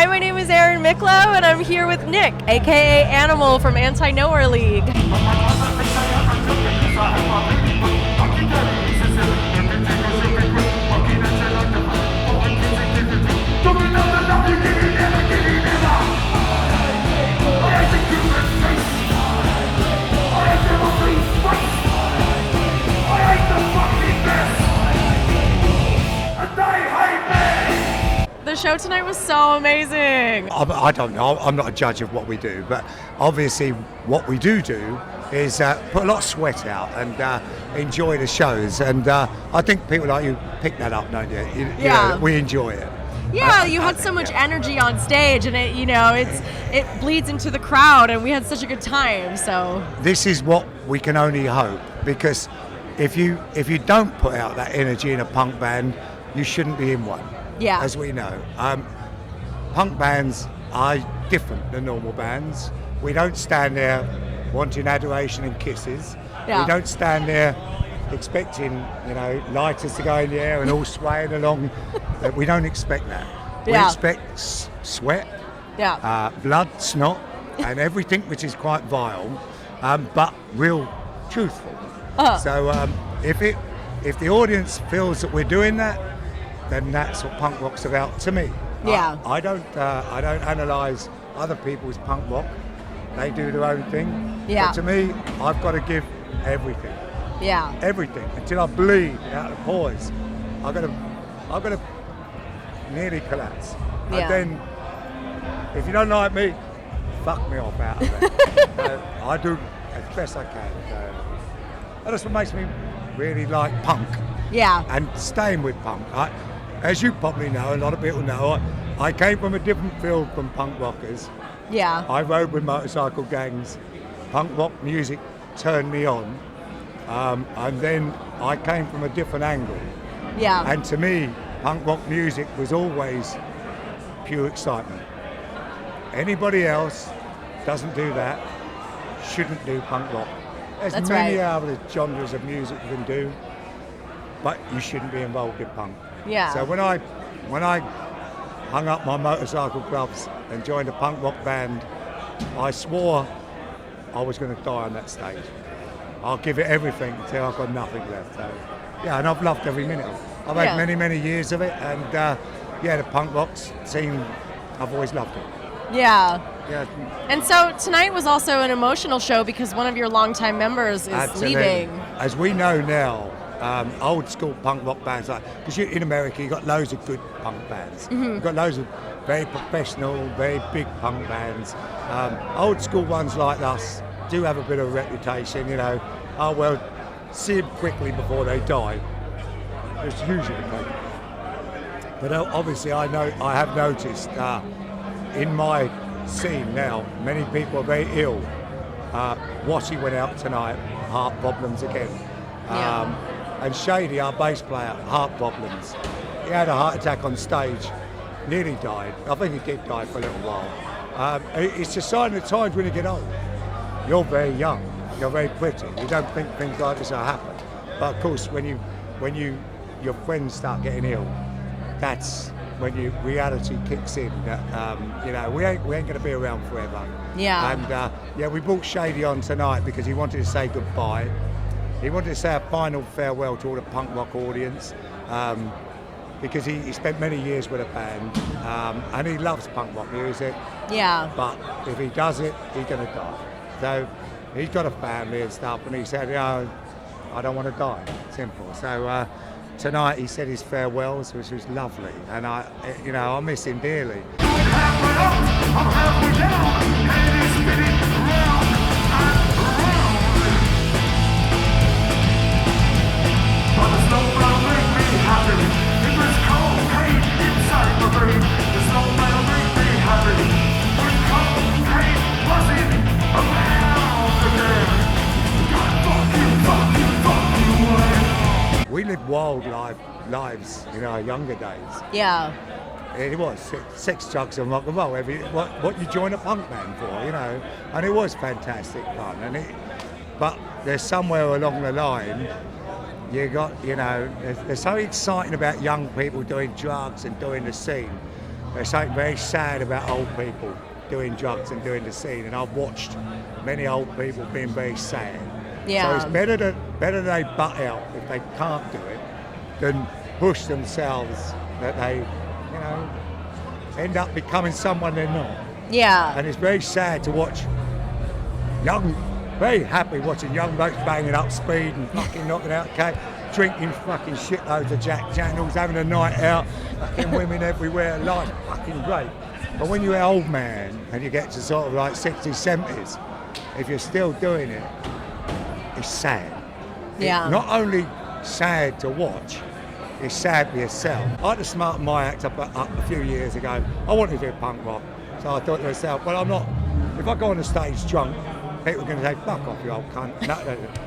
Hi, my name is Erin Micklow, and I'm here with Nick, aka Animal from Anti-Nowhere League. The show tonight was so amazing. I don't know, I'm not a judge of what we do, but obviously what we do is put a lot of sweat out and enjoy the shows, and I think people like you pick that up, don't you? You know, we enjoy it. Yeah, you had so much energy on stage, and it bleeds into the crowd, and we had such a good time. So this is what we can only hope, because if you don't put out that energy in a punk band, you shouldn't be in one. Yeah. As we know, punk bands are different than normal bands. We don't stand there wanting adoration and kisses. Yeah. We don't stand there expecting, lighters to go in the air and all swaying along. We don't expect that. We expect sweat, blood, snot, and everything which is quite vile, but real truthful. So if the audience feels that we're doing that, then that's what punk rock's about to me. Yeah. I don't analyse other people's punk rock. They do their own thing. Yeah. But to me, I've got to give everything. Yeah. Everything until I bleed out of the pores. I've got to nearly collapse. Yeah. And then, if you don't like me, fuck me off out of it. I do as best I can. That's what makes me really like punk. Yeah. And staying with punk. As you probably know, a lot of people know, I came from a different field from punk rockers. Yeah. I rode with motorcycle gangs. Punk rock music turned me on. And then I came from a different angle. Yeah. And to me, punk rock music was always pure excitement. Anybody else doesn't do that, shouldn't do punk rock. There's many other genres of music you can do, but you shouldn't be involved in punk. Yeah. So when I hung up my motorcycle gloves and joined a punk rock band, I swore I was going to die on that stage. I'll give it everything until I've got nothing left. So, yeah, and I've loved every minute of it. I've had many, many years of it, and the punk rock scene, I've always loved it. Yeah. Yeah. And so tonight was also an emotional show because one of your longtime members is leaving. As we know now, old school punk rock bands, because in America you've got loads of good punk bands. Mm-hmm. You've got loads of very professional, very big punk bands. Old school ones like us do have a bit of a reputation, see them quickly before they die. It's usually the case. But obviously I have noticed in my scene now, many people are very ill. Watty went out tonight, heart problems again. And Shady, our bass player, heart problems. He had a heart attack on stage, nearly died. I think he did die for a little while. It's a sign of the times when you get old. You're very young, you're very pretty. You don't think things like this will happen. But of course, when your friends start getting ill, that's when reality kicks in. We ain't going to be around forever. Yeah. And we brought Shady on tonight because he wanted to say goodbye. He wanted to say a final farewell to all the punk rock audience, because he spent many years with a band, and he loves punk rock music. Yeah. But if he does it, he's going to die. So he's got a family and stuff, and he said, I don't want to die. Simple. So tonight he said his farewells, which was lovely, and I miss him dearly. We lived wild lives in our younger days. Yeah. It was sex, drugs, and rock and roll. What you join a punk band for, and it was fantastic fun. But there's somewhere along the line, you got, there's something exciting about young people doing drugs and doing the scene. There's something very sad about old people doing drugs and doing the scene, and I've watched many old people being very sad. Yeah. So it's better they butt out if they can't do it than push themselves that they, end up becoming someone they're not. Yeah. And it's very sad to watch very happy watching young blokes banging up speed and fucking knocking out cake, drinking fucking shitloads of Jack Daniels, having a night out, fucking women everywhere, life's fucking great. But when you're an old man and you get to sort of like 60s, 70s, if you're still doing it, it's sad. Yeah. It's not only sad to watch, it's sad for yourself. I had to smarten my act up a few years ago. I wanted to do punk rock. So I thought to myself, well, I'm not, if I go on the stage drunk, people are going to say, fuck off, you old cunt. No.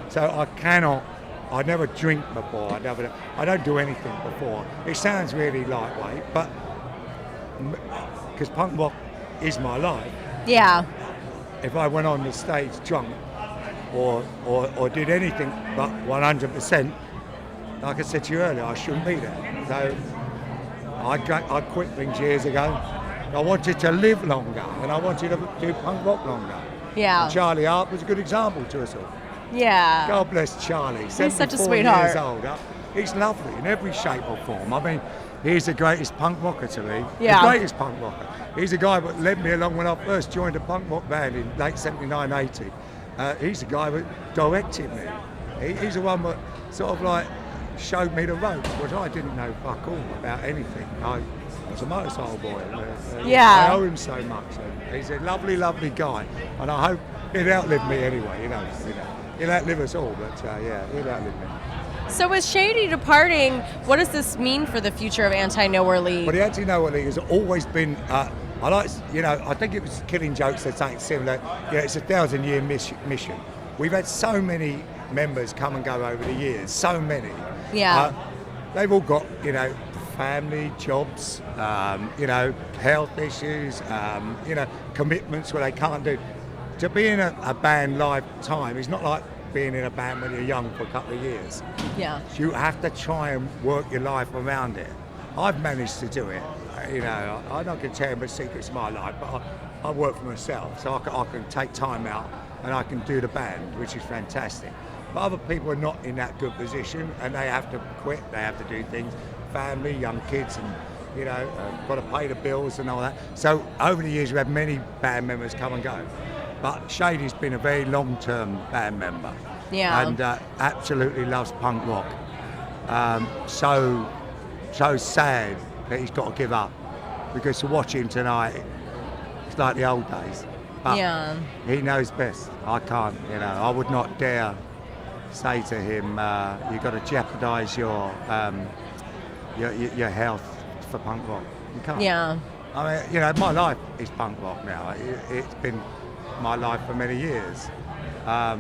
So I never drink before. I don't do anything before. It sounds really lightweight, but because punk rock is my life. Yeah. If I went on the stage drunk or did anything but 100%, like I said to you earlier, I shouldn't be there. So I quit things years ago. I wanted to live longer and I wanted to do punk rock longer. Yeah. And Charlie Hart was a good example to us all. Yeah. God bless Charlie. He's such a 74 sweetheart. Years old. He's lovely in every shape or form. I mean, he's the greatest punk rocker to me. Yeah. The greatest punk rocker. He's the guy that led me along when I first joined a punk rock band in late 79, 80. He's the guy that directed me. He's the one that sort of like showed me the ropes, which I didn't know fuck all about anything. I was a motorcycle boy. Yeah. I owe him so much. He's a lovely, lovely guy, and I hope he'll outlive me anyway. He'll outlive us all, but he'll outlive me. So with Shady departing, what does this mean for the future of Anti-Nowhere League? But the Anti-Nowhere League has always been, I think it was Killing Jokes that something similar. It's a 1,000-year mission. We've had so many members come and go over the years, so many. Yeah. They've all got, family, jobs, health issues, commitments where they can't do. To be in a band lifetime is not like being in a band when you're young for a couple of years. Yeah. You have to try and work your life around it. I've managed to do it. I'm not going to tell you my secrets of my life, but I work for myself, so I can take time out and I can do the band, which is fantastic. But other people are not in that good position and they have to quit, they have to do things, family, young kids, and got to pay the bills and all that. So over the years we've had many band members come and go. But Shady's been a very long-term band member. Yeah. And absolutely loves punk rock. So sad that he's got to give up, because to watch him tonight, it's like the old days. But Yeah. he knows best. I can't, I would not dare say to him, you've got to jeopardise your health for punk rock. You can't. Yeah. I mean, my life is punk rock now. It's been my life for many years. But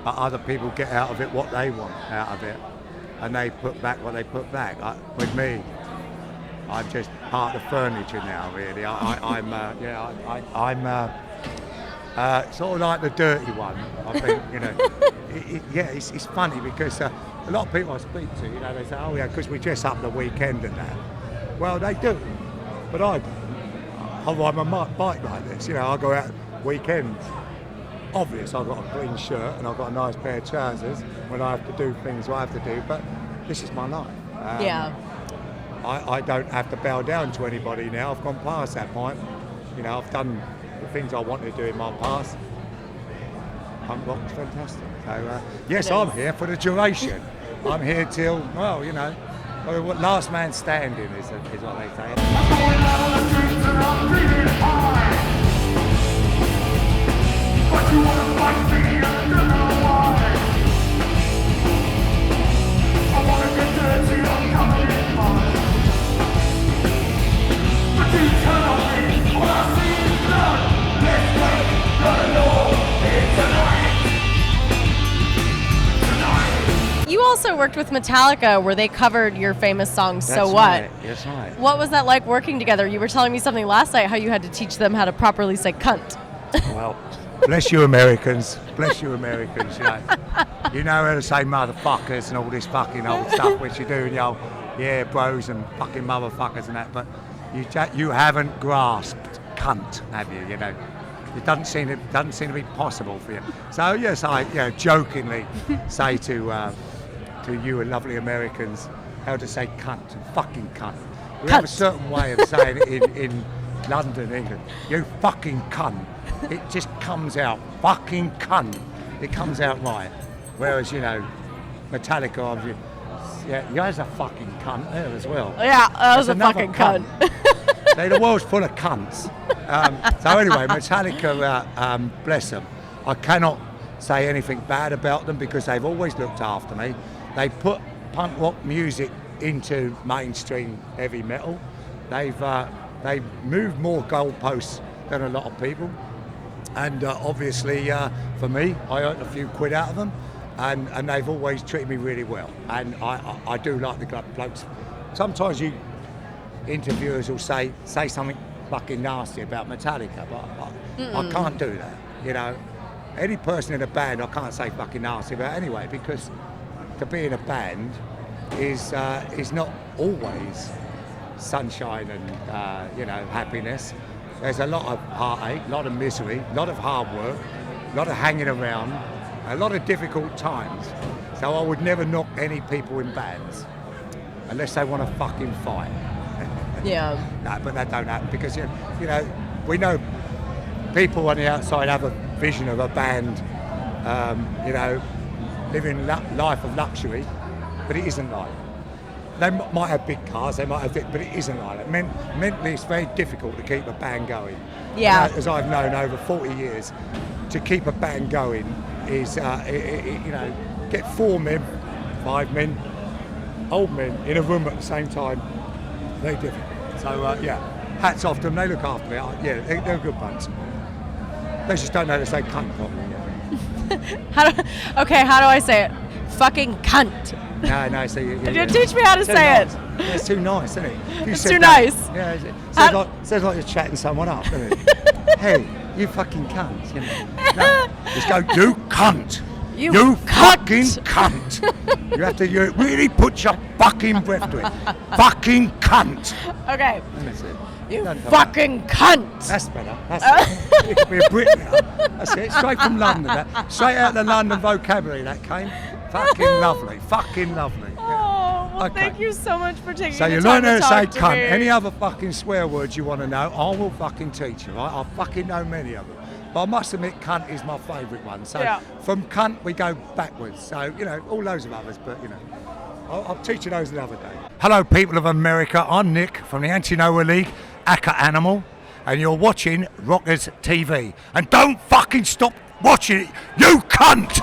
other people get out of it what they want out of it, and they put back what they put back. With me, I'm just part of the furniture now, really. I'm sort of like the dirty one. I think, it's funny because a lot of people I speak to, they say, oh yeah, because we dress up the weekend and that. Well, they do, but I ride my bike like this. I go out weekends. Obvious, I've got a clean shirt and I've got a nice pair of trousers when I have to do things I have to do, but this is my life. I don't have to bow down to anybody now. I've gone past that point. I've done the things I wanted to do in my past. Punk rock's fantastic. So, yes, I'm here for the duration. I'm here till, last man standing is what they say. But you wanna fight me, I don't know why. I wanna get dirty, I'm coming in mine. But you turn on me, all I see is blood. Let's break the law here tonight. You also worked with Metallica, where they covered your famous song, So What? Right. That's right. What was that like working together? You were telling me something last night, how you had to teach them how to properly say cunt. Well, bless you Americans. Bless you Americans, You know how to say motherfuckers and all this fucking old stuff which you do, bros and fucking motherfuckers and that. But, You haven't grasped cunt, have you? You know, it doesn't seem to be possible for you. So yes, I jokingly say to you lovely Americans how to say cunt, fucking cunt. We have a certain way of saying it in London, England. You fucking cunt. It just comes out fucking cunt. It comes out right. Whereas Metallica, obviously, you're a fucking cunt there as well. Yeah, that was a fucking cunt. The world's full of cunts. So anyway, Metallica, bless them. I cannot say anything bad about them because they've always looked after me. They put punk rock music into mainstream heavy metal. They've moved more goalposts than a lot of people. And obviously, for me, I earned a few quid out of them. And they've always treated me really well. And I do like the blokes. Sometimes interviewers will say something fucking nasty about Metallica, but I can't do that. Any person in a band I can't say fucking nasty about anyway, because to be in a band is not always sunshine and happiness. There's a lot of heartache, a lot of misery, a lot of hard work, a lot of hanging around, a lot of difficult times. So I would never knock any people in bands unless they want to fucking fight. Yeah. No, but that don't happen because we know people on the outside have a vision of a band, living life of luxury, but it isn't like that. They might have big cars, they might have but it isn't like that. Mentally, it's very difficult to keep a band going. Yeah. As I've known over 40 years, to keep a band going is, get 4 men, 5 men, old men in a room at the same time. Very difficult. So hats off to them. They look after me. They're a good bunch. They just don't know to say cunt properly. How do I say it? Fucking cunt. No. So you teach me how to say it. Yeah, it's too nice, isn't it? It's too nice. Yeah, it sounds like you're chatting someone up, doesn't it? Hey, you fucking cunt. No, just go, you cunt. You fucking cunt. You have to really put your fucking breath to it. Fucking cunt. Okay. That's it. You fucking cunt. That's better. It could be a Brit now. That's it. Straight from London. Straight out of the London vocabulary that came. Fucking lovely. Fucking lovely. Oh, well, thank you so much for taking the time to talk to me. So you learn how to say cunt. Any other fucking swear words you want to know, I will fucking teach you, right? I fucking know many of them. But I must admit, cunt is my favourite one. So from cunt, we go backwards. So, all loads of others, but, I'll teach you those another day. Hello, people of America. I'm Nick from the Anti-Noah League, Aka Animal, and you're watching Rockers TV. And don't fucking stop watching it, you cunt!